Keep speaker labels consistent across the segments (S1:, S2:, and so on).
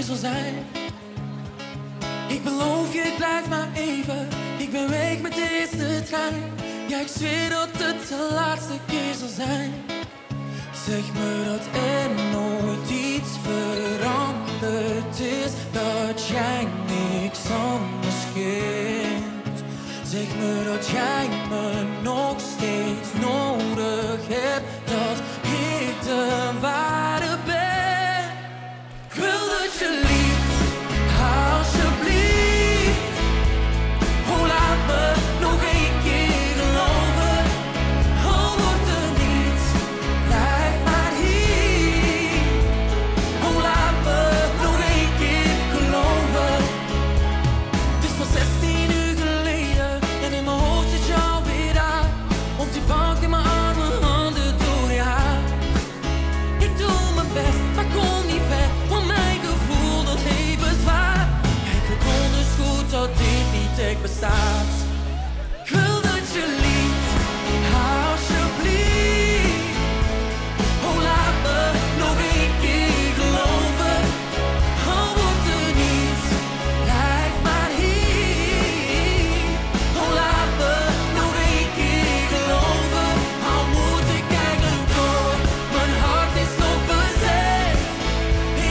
S1: weer zal zijn. Ik beloof je, ik blijf maar even. Ik ben weg met de eerste trein. Ja, ik zweer dat het de laatste keer zal zijn. Zeg me dat er nooit iets veranderd is, dat jij niks anders kent. Zeg me dat jij me nog steeds nodig hebt, dat ik de ware ben. Ik wil dat je liefst, alsjeblieft. Oh, laat me nog één keer geloven. Al wordt er niets, blijf maar hier. Oh, laat me nog één keer geloven. Het is pas 16 uur geleden en in mijn hoofd zit je alweer daar. Op die bank in mijn armen, handen door je haar. Ik doe mijn best, maar kom niet ver, want mijn gevoel dat heeft zwaar. Ja, ik weet donders goed dat dit niet echt bestaat. Ik wil dat je liefst, alsjeblieft. Oh, laat me nog één keer geloven. Al wordt er niets, blijf maar hier. Oh, laat me nog één keer geloven. Al moet ik eigenlijk door, mijn hart is nog bezet.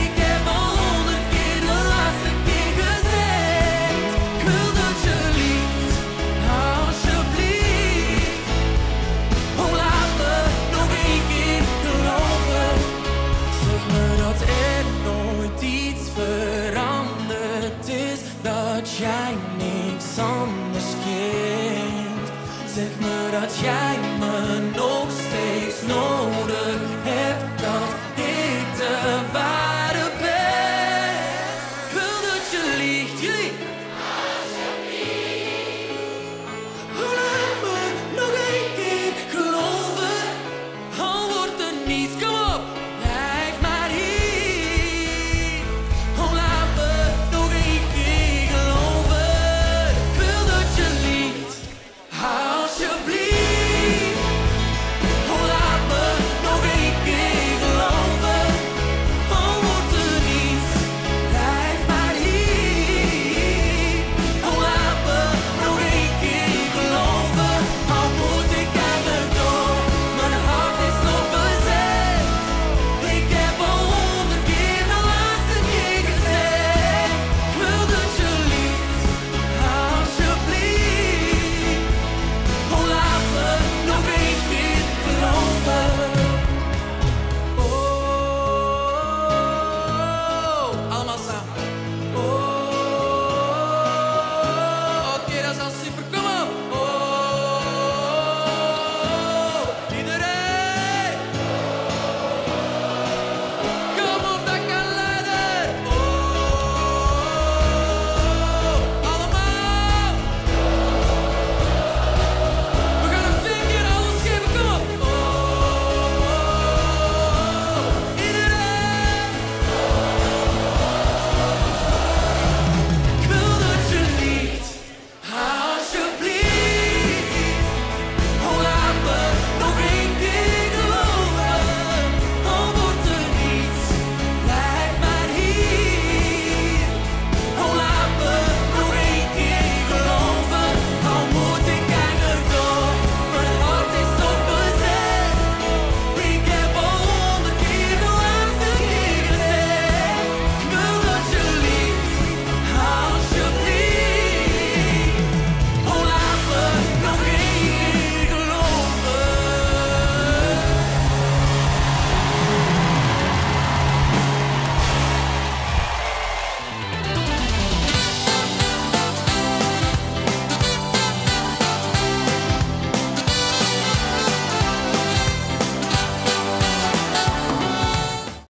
S1: Ik heb al 100 keer de laatste keer gezegd. Ik wil dat je liefst, alsjeblieft. Oh, laat me nog één keer geloven. Zeg me dat er nooit iets veranderd is, dat jij niks anders kent. Zeg me dat jij